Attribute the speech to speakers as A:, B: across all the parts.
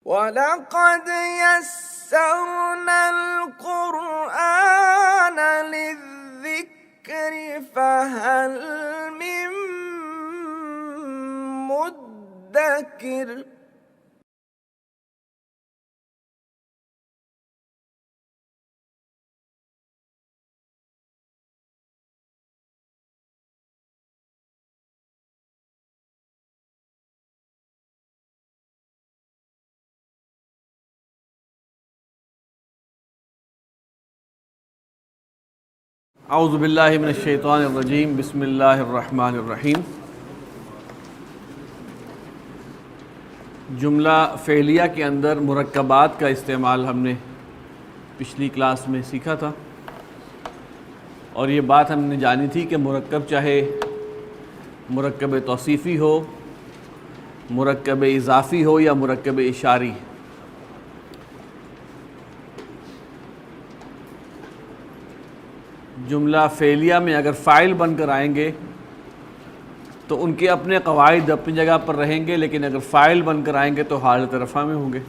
A: وَلَقَدْ يَسَّرْنَا الْقُرْآنَ لِلذِّكْرِ فَهَلْ مِن مُّدَّكِرٍ
B: اعوذ باللہ من الشیطان الرجیم بسم اللہ الرحمن الرحیم۔ جملہ فعلیہ کے اندر مرکبات کا استعمال ہم نے پچھلی کلاس میں سیکھا تھا، اور یہ بات ہم نے جانی تھی کہ مرکب چاہے مرکب توصیفی ہو، مرکب اضافی ہو یا مرکب اشاری، جملہ فعلیہ میں اگر فاعل بن کر آئیں گے تو ان کے اپنے قواعد اپنی جگہ پر رہیں گے، لیکن اگر فاعل بن کر آئیں گے تو حالت رفع میں ہوں گے،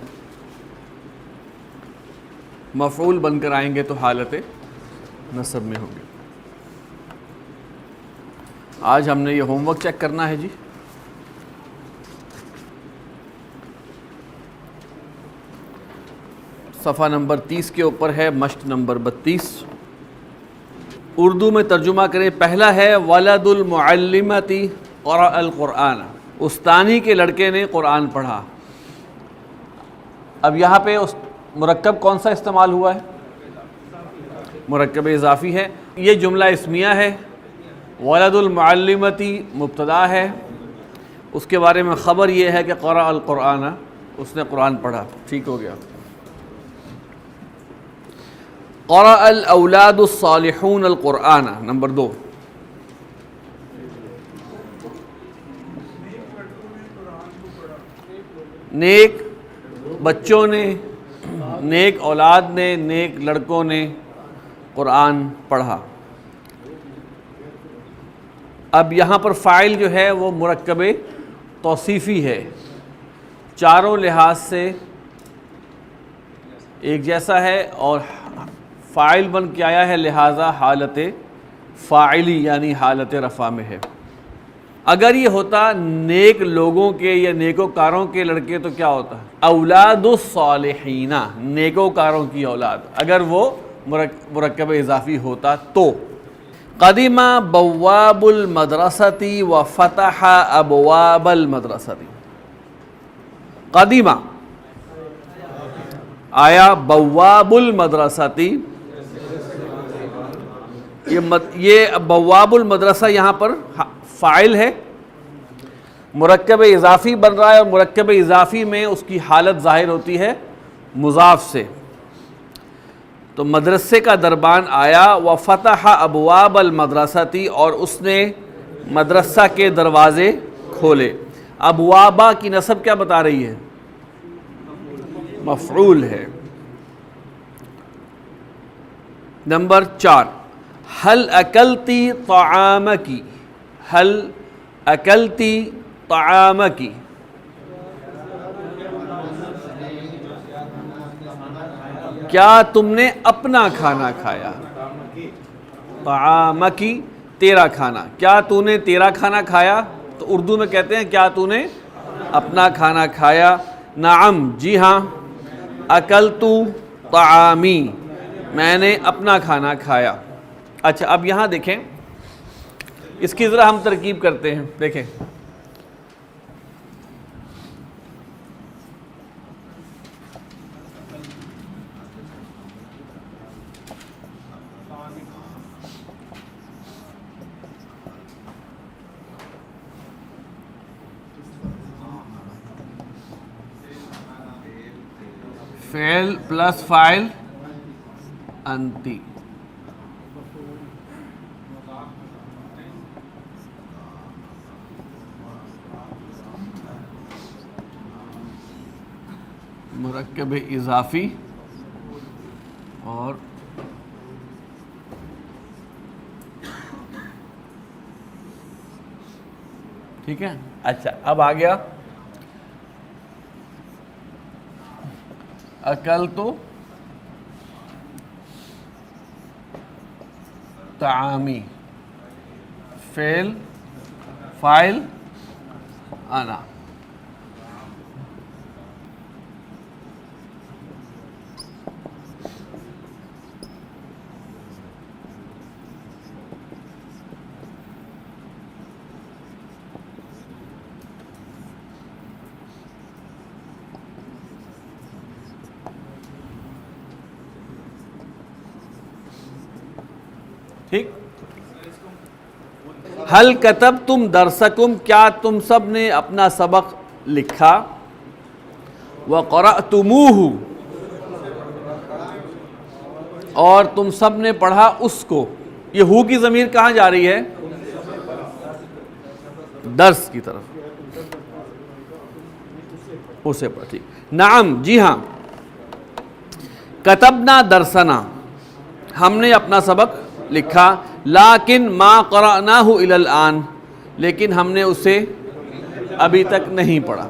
B: مفعول بن کر آئیں گے تو حالت نصب میں ہوں گے۔ آج ہم نے یہ ہوم ورک چیک کرنا ہے جی۔ صفحہ نمبر 30 کے اوپر ہے مشق نمبر 32۔ اردو میں ترجمہ کریں۔ پہلا ہے ولد المعلمتی قرأ القرآن، استانی کے لڑکے نے قرآن پڑھا۔ اب یہاں پہ مرکب کون سا استعمال ہوا ہے؟ مرکب اضافی ہے۔ یہ جملہ اسمیہ ہے۔ ولد المعلمتی مبتدا ہے، اس کے بارے میں خبر یہ ہے کہ قرأ القرآن، اس نے قرآن پڑھا۔ ٹھیک ہو گیا۔ قرأ الاولاد الصالحون القرآن، نمبر 2۔ نیک بچوں نے، نیک اولاد نے، نیک لڑکوں نے قرآن پڑھا۔ اب یہاں پر فاعل جو ہے وہ مرکب توصیفی ہے، چاروں لحاظ سے ایک جیسا ہے اور فاعل بن کے آیا ہے، لہٰذا حالت فاعلی یعنی حالت رفع میں ہے۔ اگر یہ ہوتا نیک لوگوں کے یا نیکوکاروں کے لڑکے تو کیا ہوتا؟ اولاد الصالحین، نیکوکاروں کی اولاد، اگر وہ مرکب اضافی ہوتا تو۔ قدم بواب المدرسۃ وفتح ابواب المدرسۃ۔ قدیم آیا، بواب المدرسۃ، یہ بواب المدرسہ یہاں پر فاعل ہے، مرکب اضافی بن رہا ہے، اور مرکب اضافی میں اس کی حالت ظاہر ہوتی ہے مضاف سے۔ تو مدرسے کا دربان آیا، وفتح ابواب المدرسۃ، اور اس نے مدرسہ کے دروازے کھولے۔ ابوابہ کی نصب کیا بتا رہی ہے؟ مفعول ہے۔ نمبر 4، هل اکلتی طعامکی، هل اکلتی طعامکی، کیا تم نے اپنا کھانا کھایا؟ طعامکی تیرا کھانا، کیا تو نے تیرا کھانا کھایا؟ تو اردو میں کہتے ہیں کیا تو نے اپنا کھانا کھایا؟ نعم، جی ہاں، اکلتو طعامی، میں نے اپنا کھانا کھایا۔ اچھا، اب یہاں دیکھیں، اس کی ذرا ہم ترکیب کرتے ہیں۔ دیکھیں، فعل پلس فاعل انتی، مرکب اضافی اور ٹھیک ہے۔ اچھا، اب آ گیا اکلت طعامی، فعل فاعل انا. ٹھیک. حل کتبتم درسکم، کیا تم سب نے اپنا سبق لکھا. وقرأتموہ، اور تم سب نے پڑھا اس کو. یہ ہو کی ضمیر کہاں جا رہی ہے؟ درس کی طرف. اسے پڑھ. ٹھیک. نعم، جی ہاں. کتبنا درسنا، ہم نے اپنا سبق لکھا. لیکن ما قرأناہ الی الآن، لیکن ہم نے اسے ابھی تک نہیں پڑھا.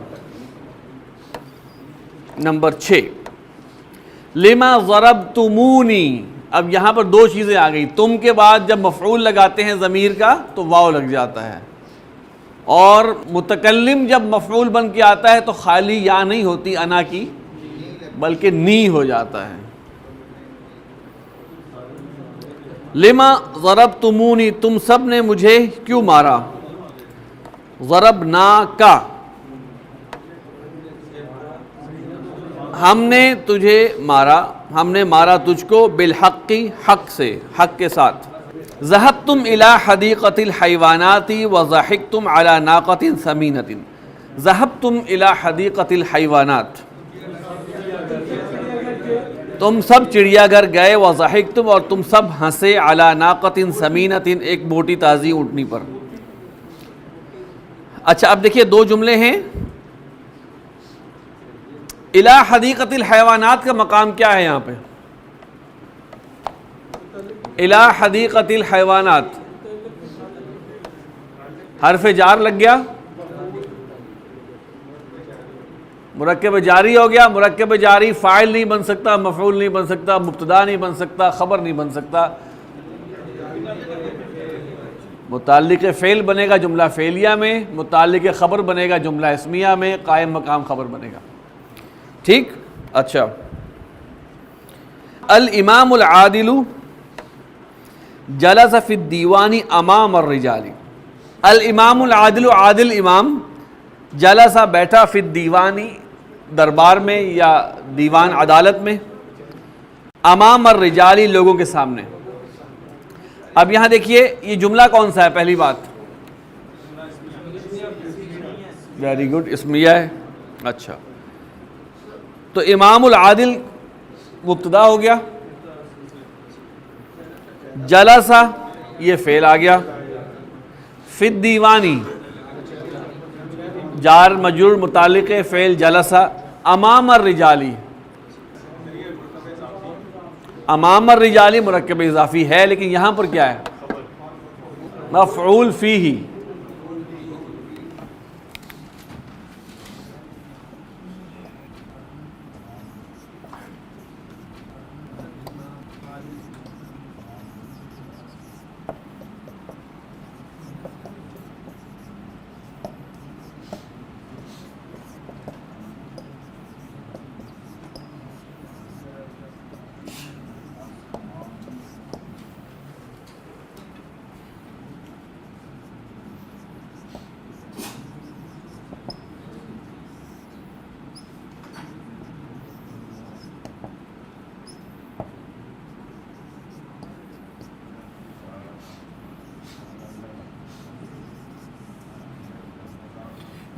B: نمبر 6، لما ضربتمونی. اب یہاں پر دو چیزیں آ گئی. تم کے بعد جب مفعول لگاتے ہیں ضمیر کا تو واو لگ جاتا ہے، اور متکلم جب مفعول بن کے آتا ہے تو خالی یا نہیں ہوتی انا کی، بلکہ نی ہو جاتا ہے. لما ضربتمونی، تم سب نے مجھے کیوں مارا. ضربناکا، ہم نے تجھے مارا، ہم نے مارا تجھ کو. بالحق، حق سے، حق کے ساتھ. ذهبتم الى حدیقۃ الحیوانات وضحکتم على ناقۃ ثمینۃ. ذهبتم الى حدیقۃ الحیوانات، تم سب چڑیا گھر گئے. وضحکتم، اور تم سب ہنسے. علی ناقۃ ثمینۃ، ایک موٹی تازی اونٹنی پر. اچھا اب دیکھیے دو جملے ہیں. الی حدیقۃ الحیوانات کا مقام کیا ہے یہاں پہ؟ الی حدیقۃ الحیوانات، حرف جار لگ گیا، مرکب جاری ہو گیا. مرکب جاری فاعل نہیں بن سکتا، مفعول نہیں بن سکتا، مبتدا نہیں بن سکتا، خبر نہیں بن سکتا. متعلق فعل بنے گا جملہ فعلیہ میں، متعلق خبر بنے گا جملہ اسمیہ میں، قائم مقام خبر بنے گا. ٹھیک. اچھا، الامام العادل جلس فی الدیوان امام الرجال. الامام العادل، عادل امام. جلسہ، بیٹھا. فی الدیوانی، دربار میں یا دیوان عدالت میں. امام الرجالی، لوگوں کے سامنے. اب یہاں دیکھیے یہ جملہ کون سا ہے؟ پہلی بات ویری گڈ، اسمیہ ہے. اچھا، تو امام العادل مبتدا ہو گیا. جلسہ یہ فعل آ گیا. فی الدیوانی جار مجرور متعلق فعل جلسہ. امام الرجالی، امام الرجالی مرکب اضافی ہے، لیکن یہاں پر کیا ہے؟ مفعول فیہ.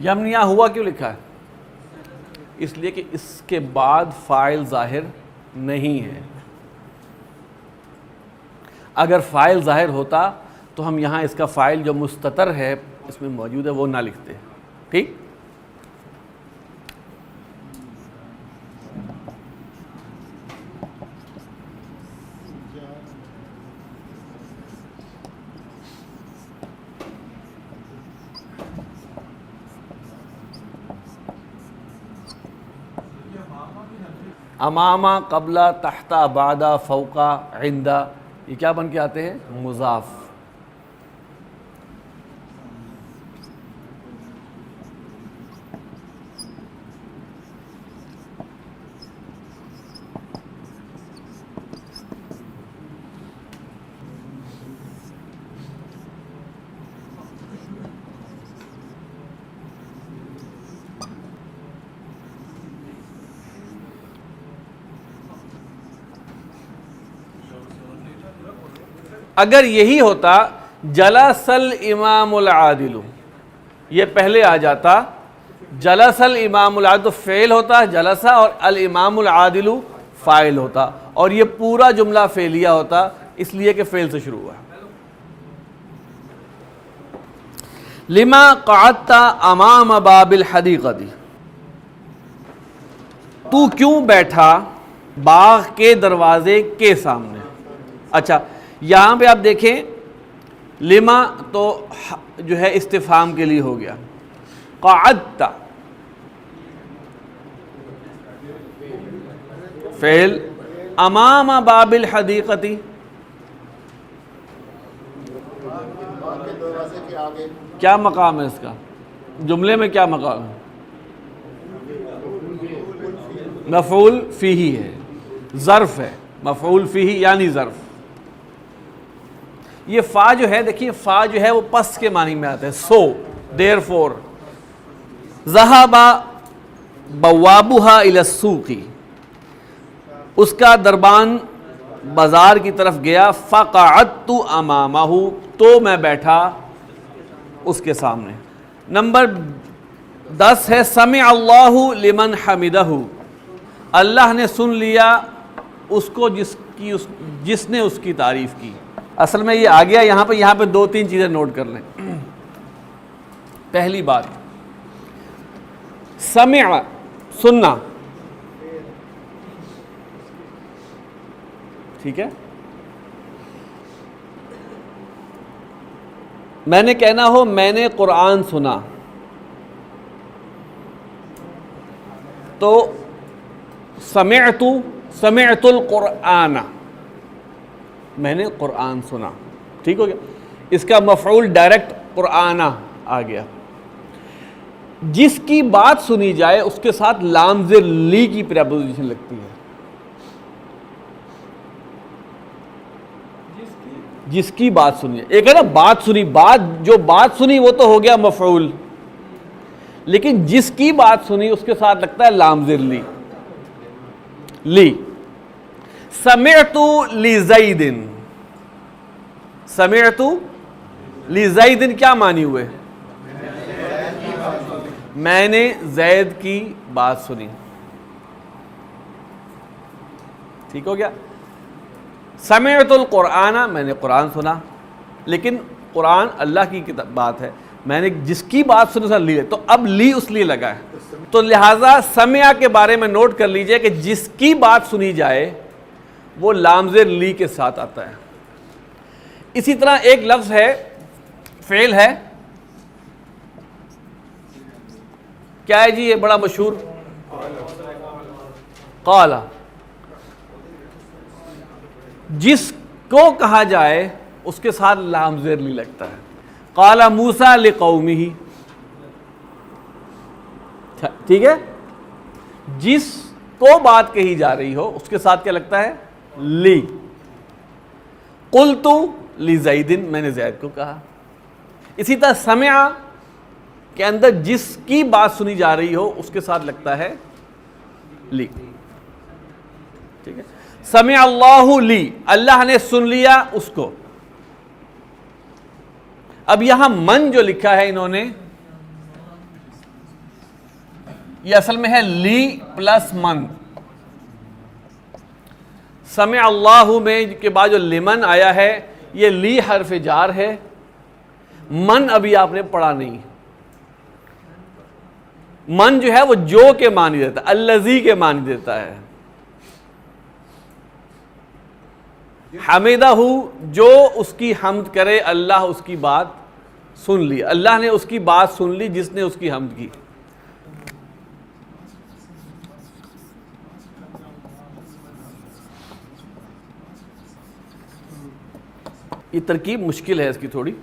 B: یمنیا ہوا کیوں لکھا ہے؟ اس لیے کہ اس کے بعد فاعل ظاہر نہیں ہے. اگر فاعل ظاہر ہوتا تو ہم یہاں اس کا فاعل جو مستتر ہے اس میں موجود ہے وہ نہ لکھتے. ٹھیک. امامہ، قبلہ، تحتہ، بعدہ، فوقہ، عندہ، یہ کیا بن کے آتے ہیں؟ مضاف۔ اگر یہی ہوتا جلس الامام العادل، یہ پہلے آ جاتا جلس الامام العادل، تو فعل ہوتا جلسہ اور الامام العادل فاعل ہوتا، اور یہ پورا جملہ فعلیہ ہوتا، اس لیے کہ فعل سے شروع ہوا۔ لما قعدت امام باب الحدیقۃ، تو کیوں بیٹھا باغ کے دروازے کے سامنے۔ اچھا یہاں پہ آپ دیکھیں لما تو جو ہے استفہام کے لیے ہو گیا، قعدت فعل، امام باب الحدیقۃ کیا مقام ہے اس کا؟ جملے میں کیا مقام ہے؟ مفعول فیہ ہے، ظرف ہے، مفعول فیہ یعنی ظرف۔ یہ فا جو ہے دیکھیے، فا جو ہے وہ پس کے معنی میں آتا ہے، سو دیر فور۔ ذہب بوابھا الی السوق، اس کا دربان بازار کی طرف گیا، فقعدت امامہ، تو میں بیٹھا اس کے سامنے۔ نمبر 10 ہے سمع اللہ لمن حمدہ، اللہ نے سن لیا اس کو جس نے اس کی تعریف کی۔ اصل میں یہ آ گیا یہاں پہ 2-3 چیزیں نوٹ کر لیں۔ پہلی بات، سمع سننا، ٹھیک ہے، میں نے کہنا ہو میں نے قرآن سنا تو سمعت القرآن، میں نے قرآن سنا، ٹھیک ہو گیا۔ اس کا مفعول ڈائریکٹ قرآن آ گیا۔ جس کی بات سنی جائے اس کے ساتھ لام زیر لی کی پریپوزیشن لگتی ہے، جس کی بات سنی، ایک ہے نا بات سنی، جو بات سنی وہ تو ہو گیا مفعول، لیکن جس کی بات سنی اس کے ساتھ لگتا ہے لام زیر لی۔ سمعت لزید، سمعت لزید کیا معنی ہوئے؟ میں نے زید کی بات سنی، ٹھیک ہو گیا۔ سمعت القرآن، میں نے قرآن سنا، لیکن قرآن اللہ کی بات ہے، میں نے جس کی بات سنی لی ہے، تو اب لی اس لیے لگا ہے، تو لہٰذا سمع کے بارے میں نوٹ کر لیجئے کہ جس کی بات سنی جائے وہ لام زیر لی کے ساتھ آتا ہے۔ اسی طرح ایک لفظ ہے، فعل ہے، کیا ہے جی؟ یہ بڑا مشہور قال، جس کو کہا جائے اس کے ساتھ لام زیر لی لگتا ہے۔ قال موسیٰ لقومہ، ٹھیک ہے، جس کو بات کہی جا رہی ہو اس کے ساتھ کیا لگتا ہے؟ لی۔ قلت لزید، میں نے زید کو کہا۔ اسی طرح سمع کے اندر جس کی بات سنی جا رہی ہو اس کے ساتھ لگتا ہے لی، ٹھیک ہے۔ سمع اللہ لی، اللہ نے سن لیا اس کو۔ اب یہاں من جو لکھا ہے انہوں نے، یہ اصل میں ہے لی پلس من۔ سمع اللہ میں کے بعد جو لمن آیا ہے یہ لی حرف جار ہے، من ابھی آپ نے پڑھا نہیں۔ من جو ہے وہ جو کے معنی دیتا ہے، الذی کے معنی دیتا ہے۔ حمدہ، جو اس کی حمد کرے، اللہ اس کی بات سن لی، اللہ نے اس کی بات سن لی جس نے اس کی حمد کی۔ یہ ترکیب مشکل ہے اس کی تھوڑی.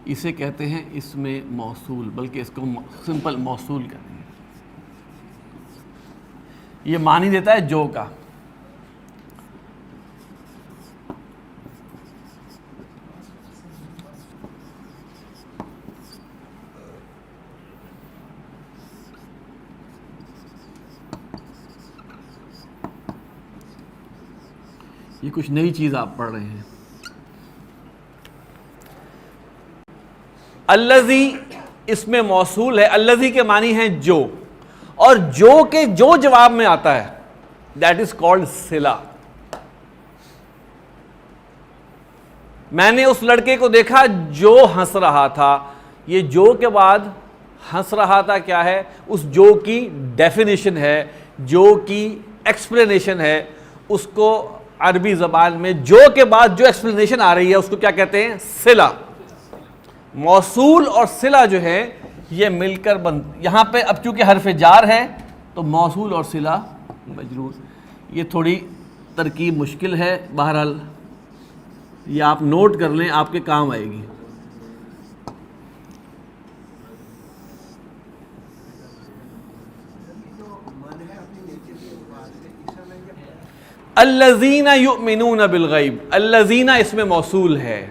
B: اسے کہتے ہیں اسم موصول، بلکہ اس کو سمپل موصول کہتے ہیں. یہ معنی دیتا ہے جو کا. یہ کچھ نئی چیز آپ پڑھ رہے ہیں. الذی اس میں موصول ہے. الذی کے معنی ہیں جو، اور جو کے جو جواب میں آتا ہے دیٹ از کالڈ صلہ. میں نے اس لڑکے کو دیکھا جو ہنس رہا تھا. یہ جو کے بعد ہنس رہا تھا کیا ہے؟ اس جو کی ڈیفینیشن ہے، جو کی ایکسپلینیشن ہے. اس کو عربی زبان میں جو کے بعد جو ایکسپلینیشن آ رہی ہے اس کو کیا کہتے ہیں؟ صلہ. موصول اور صلہ جو ہے یہ مل کر یہاں پہ اب چونکہ حرف جار ہے تو موصول اور صلہ مجرور. یہ تھوڑی ترکیب مشکل ہے، بہرحال یہ آپ نوٹ کر لیں، آپ کے کام آئے گی. الذین یؤمنون بالغیب. الذین اس میں موصول ہے.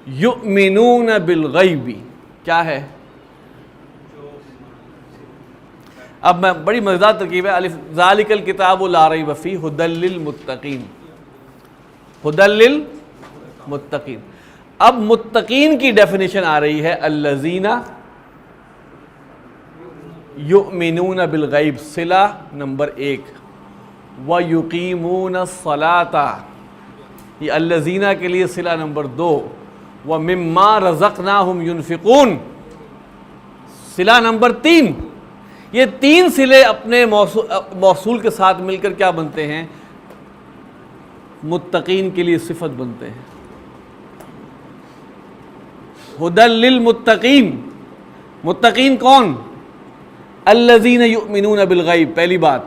B: یؤمنون بالغیب کیا ہے؟ اب میں بڑی مزیدار ترکیب ہے. الف ذالک الکتاب لا ریب فیہ ھدی للمتقین. ھدی للمتقین. اب متقین کی ڈیفینیشن آ رہی ہے الذین یؤمنون بالغیب. صلہ نمبر 1. وَيُقِيمُونَ الصَّلَاةَ یہ الذین کے لیے صلہ نمبر 2. وَمِمَّا رَزَقْنَاهُمْ يُنْفِقُونَ صلہ نمبر 3. یہ 3 صلے اپنے موصول کے ساتھ مل کر کیا بنتے ہیں؟ متقین کے لیے صفت بنتے ہیں. ھدی للمتقین. متقین کون؟ الذین یؤمنون بالغیب. پہلی بات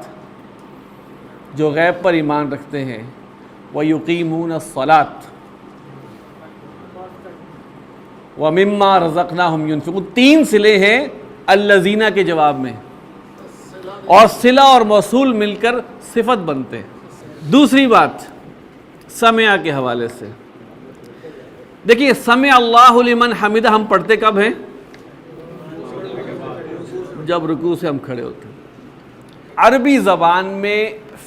B: جو غیب پر ایمان رکھتے ہیں. وَيُقِيمُونَ الصَّلَاةَ وَمِمَّا رَزَقْنَاهُمْ يُنْفِقُونَ. 3 صلے ہیں الذین کے جواب میں، اور صلہ اور موصول مل کر صفت بنتے ہیں. دوسری بات سمع کے حوالے سے دیکھیے، سمع اللہ لمن حمدہ ہم پڑھتے کب ہیں؟ جب رکوع سے ہم کھڑے ہوتے ہیں. عربی زبان میں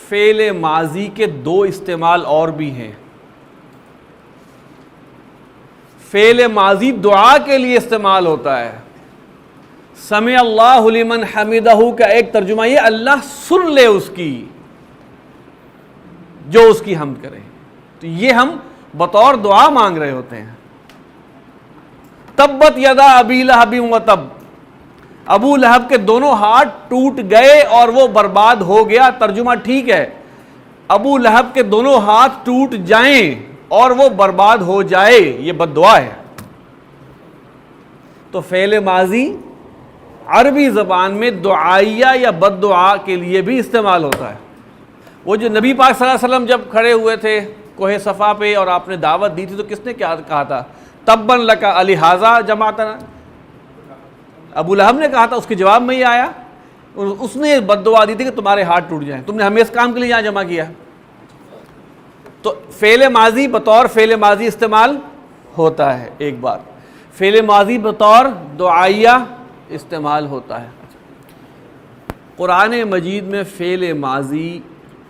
B: فعل ماضی کے 2 استعمال اور بھی ہیں. فعل ماضی دعا کے لیے استعمال ہوتا ہے. سمع اللہ لمن حمدہ کا ایک ترجمہ یہ اللہ سن لے اس کی جو اس کی حمد کرے. تو یہ ہم بطور دعا مانگ رہے ہوتے ہیں. تبت یدا ابی لہب وتب. ابو لہب کے دونوں ہاتھ ٹوٹ گئے اور وہ برباد ہو گیا. ترجمہ ٹھیک ہے، ابو لہب کے دونوں ہاتھ ٹوٹ جائیں اور وہ برباد ہو جائے، یہ بد دعا ہے. تو فعل ماضی عربی زبان میں دعائیہ یا بد دعا کے لیے بھی استعمال ہوتا ہے. وہ جو نبی پاک صلی اللہ علیہ وسلم جب کھڑے ہوئے تھے کوہ صفا پہ اور آپ نے دعوت دی تھی تو کس نے کیا کہا تھا؟ تبن لکا الہٰذا جمعتنا. ابو لہب نے کہا تھا، اس کے جواب میں یہ آیا. اس نے بد دعا دی تھی کہ تمہارے ہاتھ ٹوٹ جائیں، تم نے ہمیں اس کام کے لیے یہاں جمع کیا. تو فعل ماضی بطور فعل ماضی استعمال ہوتا ہے. ایک بات فعل ماضی بطور دعائیہ استعمال ہوتا ہے. قرآن مجید میں فعل ماضی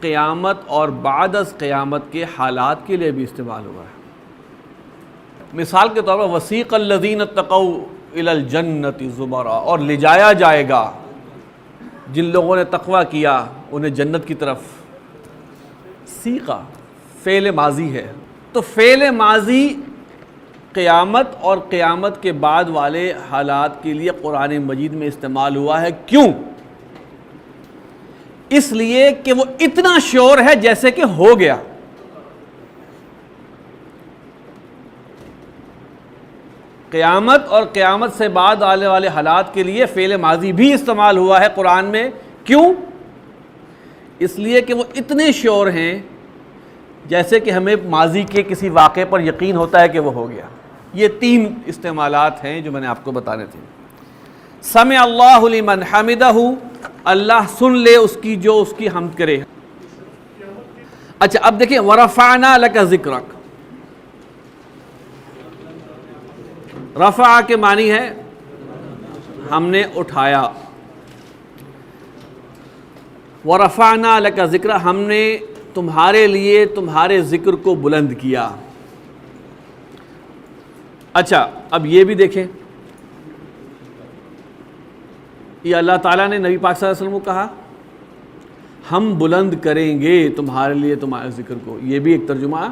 B: قیامت اور بعد از قیامت کے حالات کے لیے بھی استعمال ہوا ہے. مثال کے طور پر وسیق الذین اتقوا الی الجنۃ زمرا، اور لے جایا جائے گا جن لوگوں نے تقوی کیا انہیں جنت کی طرف. سیقا فعل ماضی ہے. تو فعل ماضی قیامت اور قیامت کے بعد والے حالات کے لیے قرآن مجید میں استعمال ہوا ہے. کیوں؟ اس لیے کہ وہ اتنا شیور ہے جیسے کہ ہو گیا. قیامت اور قیامت سے بعد آنے والے حالات کے لیے فعل ماضی بھی استعمال ہوا ہے قرآن میں. کیوں؟ اس لیے کہ وہ اتنے شیور ہیں جیسے کہ ہمیں ماضی کے کسی واقعے پر یقین ہوتا ہے کہ وہ ہو گیا. یہ 3 استعمالات ہیں جو میں نے آپ کو بتانے تھے. سمع اللہ لمن حمدہ، اللہ سن لے اس کی جو اس کی حمد کرے. اچھا اب دیکھیں ورفعنا لک ذکرک. رفع کے معنی ہے ہم نے اٹھایا. ورفعنا لک ذکر، ہم نے تمہارے لیے تمہارے ذکر کو بلند کیا. اچھا اب یہ بھی دیکھیں، یہ اللہ تعالیٰ نے نبی پاک صلی اللہ علیہ وسلم کو کہا ہم بلند کریں گے تمہارے لیے تمہارے ذکر کو. یہ بھی ایک ترجمہ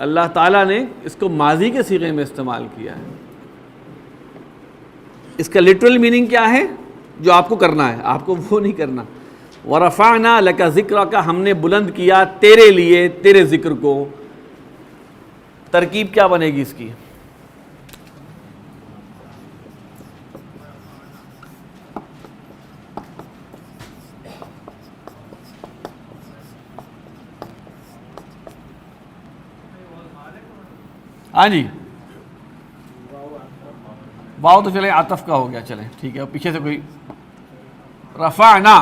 B: اللہ تعالیٰ نے اس کو ماضی کے صیغے میں استعمال کیا ہے. اس کا لٹرل میننگ کیا ہے؟ جو آپ کو کرنا ہے آپ کو وہ نہیں کرنا. ورفعنا لک ذکرک، ہم نے بلند کیا تیرے لیے تیرے ذکر کو. ترکیب کیا بنے گی اس کی؟ ہاں جی واو تو چلے عطف کا ہو گیا، چلیں ٹھیک ہے. پیچھے سے کوئی رفعنا،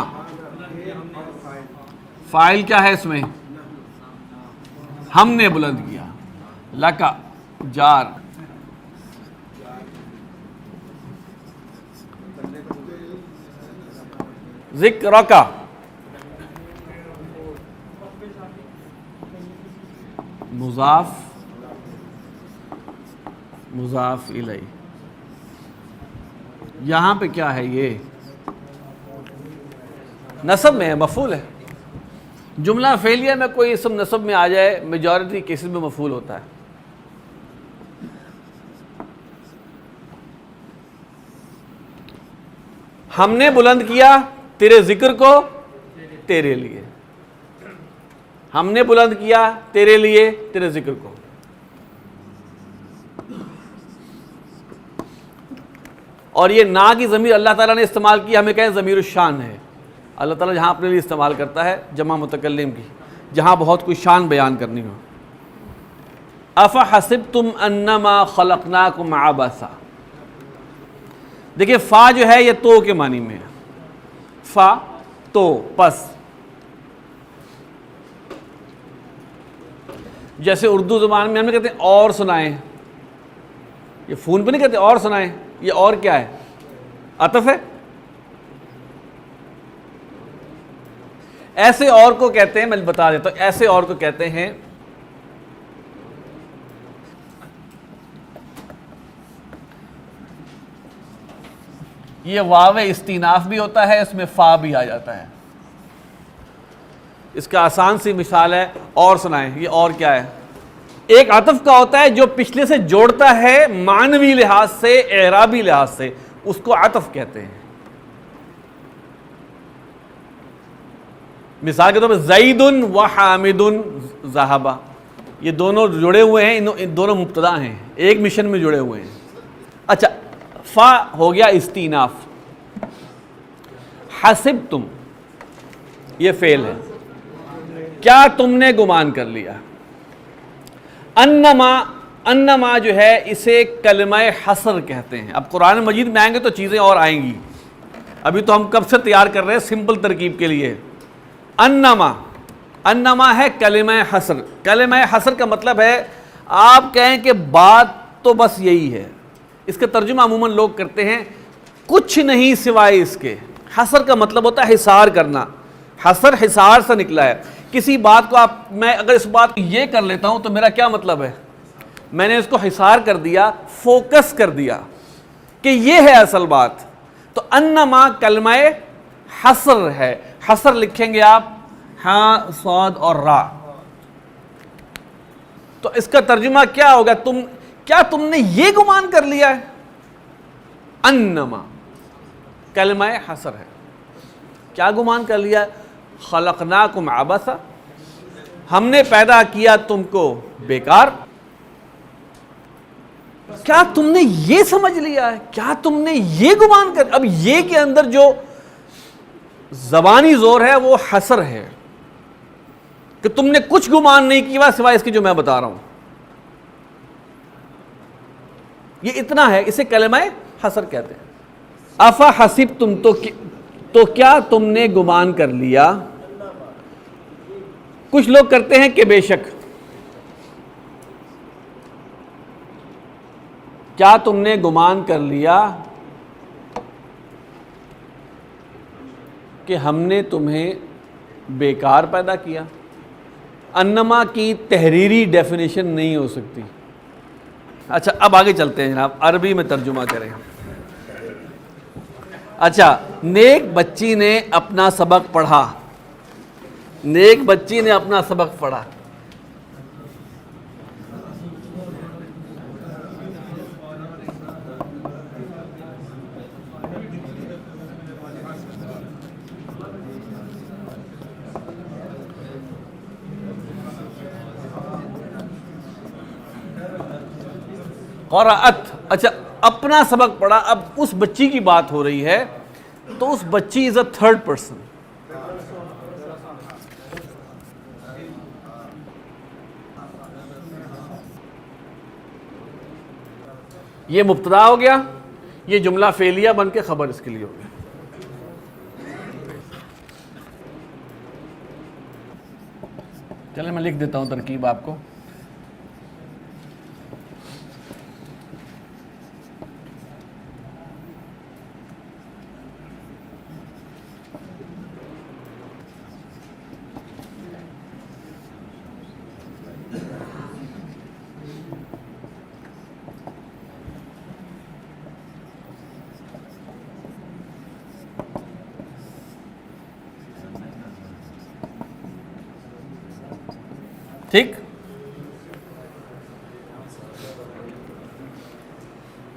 B: فاعل کیا ہے اس میں؟ ہم نے بلند کیا. لکا جار، ذکرکا مضاف مضاف الیہ. یہاں پہ کیا ہے؟ یہ نصب میں ہے، مفعول ہے. جملہ فعلیہ میں کوئی اسم نصب میں آ جائے میجورٹی کیسز میں مفعول ہوتا ہے. ہم نے بلند کیا تیرے ذکر کو تیرے لیے. ہم نے بلند کیا تیرے لیے تیرے ذکر کو. اور یہ نا کی ضمیر اللہ تعالیٰ نے استعمال کی، ہمیں کہیں ضمیر الشان ہے. اللہ تعالیٰ جہاں اپنے لیے استعمال کرتا ہے جمع متکلم کی، جہاں بہت کوئی شان بیان کرنی ہو. افحسبتم انما خلقناکم عبثا. دیکھیں فا جو ہے یہ تو کے معنی میں ہے. فا تو پس، جیسے اردو زبان میں ہم کہتے ہیں اور سنائیں، یہ فون پہ نہیں کہتے اور سنائیں. یہ اور کیا ہے؟ عطف ہے. ایسے اور کو کہتے ہیں، میں بتا دیتا ہوں، ایسے اور کو کہتے ہیں یہ واو استیناف بھی ہوتا ہے، اس میں فا بھی آ جاتا ہے. اس کا آسان سی مثال ہے اور سنائیں. یہ اور کیا ہے؟ ایک عطف کا ہوتا ہے جو پچھلے سے جوڑتا ہے معنوی لحاظ سے اعرابی لحاظ سے، اس کو عطف کہتے ہیں. مثال کے طور پہ زید و حامد ذہبا، یہ دونوں جڑے ہوئے ہیں، ان دونوں مبتدا ہیں، ایک مشن میں جڑے ہوئے ہیں. اچھا فا ہو گیا استیناف. حسبتم یہ فعل ہے، کیا تم نے گمان کر لیا. انما جو ہے اسے کلمہ حصر کہتے ہیں. اب قرآن مجید میں آئیں گے تو چیزیں اور آئیں گی، ابھی تو ہم کب سے تیار کر رہے ہیں سمپل ترکیب کے لیے. انما ہے کلمہ حصر. کلمہ حصر کا مطلب ہے آپ کہیں کہ بات تو بس یہی ہے. اس کا ترجمہ عموماً لوگ کرتے ہیں کچھ نہیں سوائے اس کے. حصر کا مطلب ہوتا ہے حصار کرنا. حصر حصار سے نکلا ہے. کسی بات کو میں اگر اس بات کو یہ کر لیتا ہوں تو میرا کیا مطلب ہے؟ میں نے اس کو حصار کر دیا، فوکس کر دیا کہ یہ ہے اصل بات. تو انما کلمہ حصر ہے. حصر لکھیں گے آپ ہاں صاد اور را. تو اس کا ترجمہ کیا ہوگا؟ کیا تم نے یہ گمان کر لیا ہے؟ انما کلمہ حصر ہے. کیا گمان کر لیا؟ خلقناکم عبثا، ہم نے پیدا کیا تم کو بیکار. کیا تم نے یہ سمجھ لیا ہے؟ کیا تم نے یہ گمان کر؟ اب یہ کے اندر جو زبانی زور ہے وہ حصر ہے کہ تم نے کچھ گمان نہیں کیا سوائے اس کے جو میں بتا رہا ہوں. یہ اتنا ہے، اسے کلمہ حصر کہتے ہیں. افا حسبتم، تو کیا تم نے گمان کر لیا. کچھ لوگ کرتے ہیں کہ بے شک. کیا تم نے گمان کر لیا کہ ہم نے تمہیں بیکار پیدا کیا. انما کی تحریری ڈیفینیشن نہیں ہو سکتی. اچھا اب آگے چلتے ہیں جناب، عربی میں ترجمہ کریں. اچھا، نیک بچی نے اپنا سبق پڑھا. نیک بچی نے اپنا سبق پڑھا. قرأت، اچھا اپنا سبق پڑھا. اب اس بچی کی بات ہو رہی ہے تو اس بچی از اے تھرڈ پرسن. یہ مبتدا ہو گیا، یہ جملہ فعلیہ بن کے خبر اس کے لیے ہو گیا. چلیں میں لکھ دیتا ہوں ترکیب آپ کو. ٹھیک،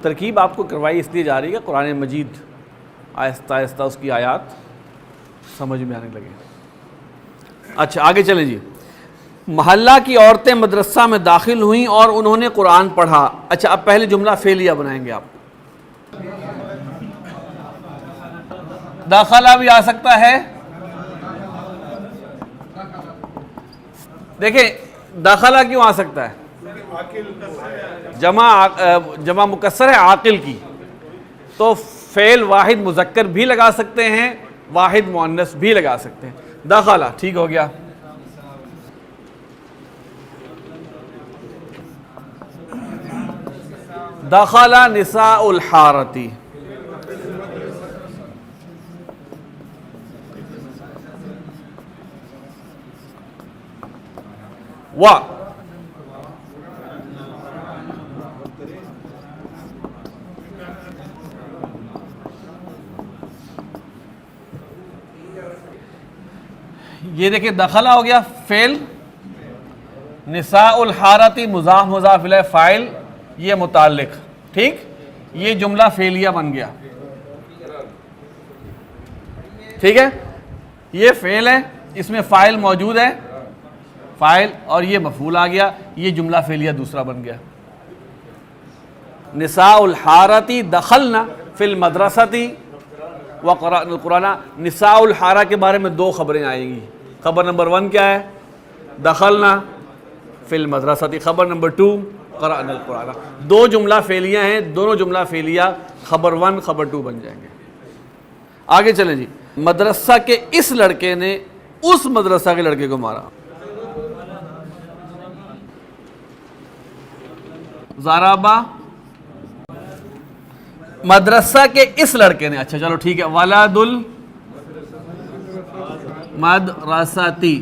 B: ترکیب آپ کو کروائی اس لیے جا رہی ہے کہ قرآن مجید آہستہ آہستہ اس کی آیات سمجھ میں آنے لگے. اچھا آگے چلیں جی. محلہ کی عورتیں مدرسہ میں داخل ہوئیں اور انہوں نے قرآن پڑھا. اچھا اب پہلے جملہ فعلیہ بنائیں گے آپ. داخلہ بھی آ سکتا ہے. دیکھیں داخلہ کیوں آ سکتا ہے؟ جمع مکسر ہے عاقل کی، تو فعل واحد مذکر بھی لگا سکتے ہیں، واحد مؤنث بھی لگا سکتے ہیں. داخلہ ٹھیک ہو گیا. دخل نساء الحارتی. یہ دیکھیں دخلہ ہو گیا فعل، نساء الحارتی مضاف مضاف الیہ فاعل، یہ متعلق. ٹھیک، یہ جملہ فعلیہ بن گیا. ٹھیک ہے، یہ فعل ہے، اس میں فاعل موجود ہے، فاعل، اور یہ مفعول آ گیا. یہ جملہ فعلیہ دوسرا بن گیا. نساء الحارتی دخلنا فی المدرستی وقرأنا القرآن. نساء الحارہ کے بارے میں دو خبریں آئیں گی. خبر نمبر 1 کیا ہے؟ دخلنا فی المدرستی. خبر نمبر 2 قرأنا القرآن. دو جملہ فعلیہ ہیں، دونوں جملہ فعلیہ خبر 1 خبر 2 بن جائیں گے. آگے چلیں جی. مدرسہ کے اس لڑکے نے اس مدرسہ کے لڑکے کو مارا. ضربہ مدرسہ کے اس لڑکے نے. اچھا چلو ٹھیک ہے. ولد المدرستی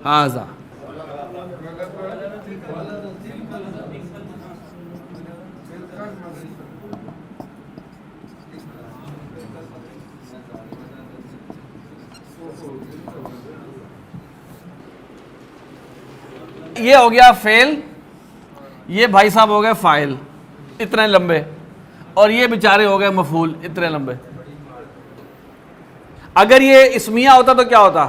B: ھذا. یہ ہو گیا فعل، یہ بھائی صاحب ہو گئے فاعل اتنے لمبے، اور یہ بیچارے ہو گئے مفعول اتنے لمبے. اگر یہ اسمیہ ہوتا تو کیا ہوتا؟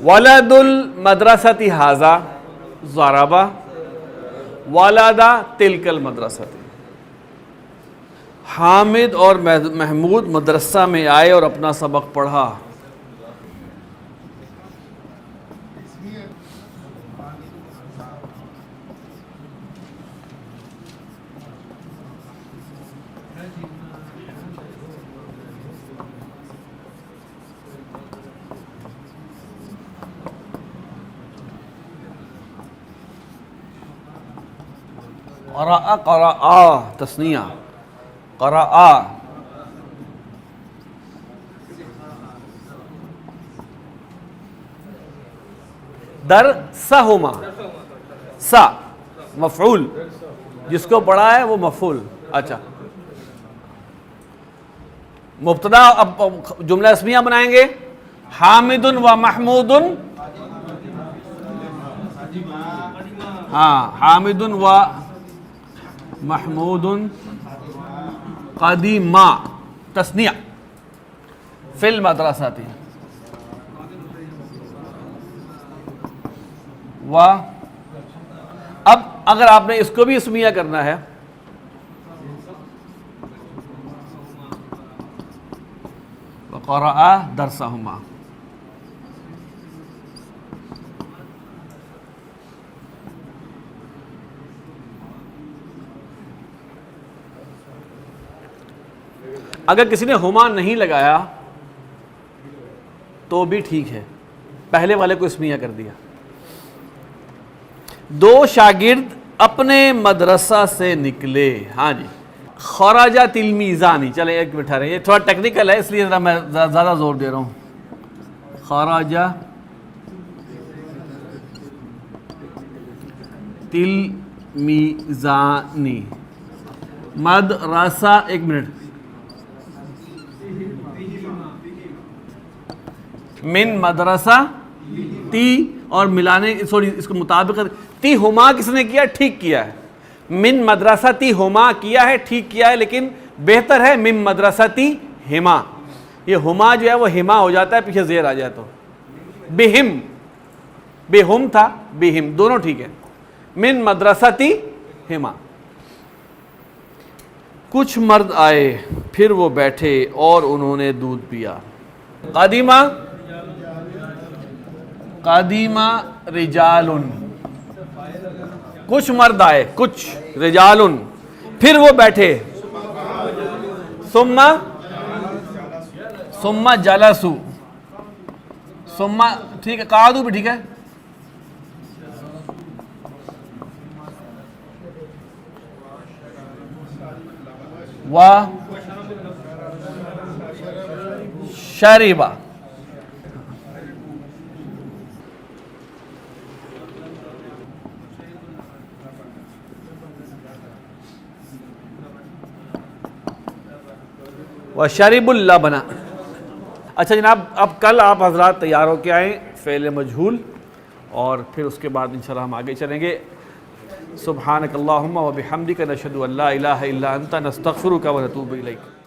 B: ولد المدرستی ھذا. ضربہ والدہ تلک المدرسہ، حامد اور محمود مدرسہ میں آئے اور اپنا سبق پڑھا۔ قرأ قرأ تثنیہ قرأ، درسہما، سا مفعول، جس کو پڑھا ہے وہ مفعول۔ اچھا مبتدا، اب جملہ اسمیہ بنائیں گے، حامد و محمود، ہاں حامد و محمود قدیما تثنیہ فی المدرسہ، و اب اگر آپ نے اس کو بھی اسمیہ کرنا ہے، وقرأ درسہما، اگر کسی نے ہما نہیں لگایا تو بھی ٹھیک ہے، پہلے والے کو اسمیہ کر دیا۔ دو شاگرد اپنے مدرسہ سے نکلے، ہاں جی، خرج تلمیذانی، چلیں ایک بٹھا رہے ہیں، یہ تھوڑا ٹیکنیکل ہے اس لیے ذرا میں زیادہ زور دے رہا ہوں۔ خرج تلمیذانی مدرسہ، ایک منٹ، من مدرسہ تی، اور ملانے سوری اس کو مطابق تی ہما کس نے کیا؟ ٹھیک کیا ہے، من مدرسہ تی ہما کیا ہے، ٹھیک کیا ہے، لیکن بہتر ہے من مدرسہ تی ہما، یہ ہما جو ہے وہ ہما ہو جاتا ہے پیچھے زیر آ جائے تو، بہم، بہم تھا بہم، دونوں ٹھیک ہے، من مدرسہ تی ہما۔ کچھ مرد آئے پھر وہ بیٹھے اور انہوں نے دودھ پیا۔ قدیمہ قدیمہ رجال، کچھ مرد آئے، کچھ رجال، پھر وہ بیٹھے، ثم جلسوا، ثم ٹھیک ہے، قعدوا بھی ٹھیک ہے، و شربا، وشرب اللبن۔ اچھا جناب، اب کل آپ حضرات تیار ہو کے آئیں فعل مجہول، اور پھر اس کے بعد انشاءاللہ ہم آگے چلیں گے۔ سبحانک اللہم و بحمدک، نشہد ان لا الہ الا انت، نستغفرک و نتوب الیک۔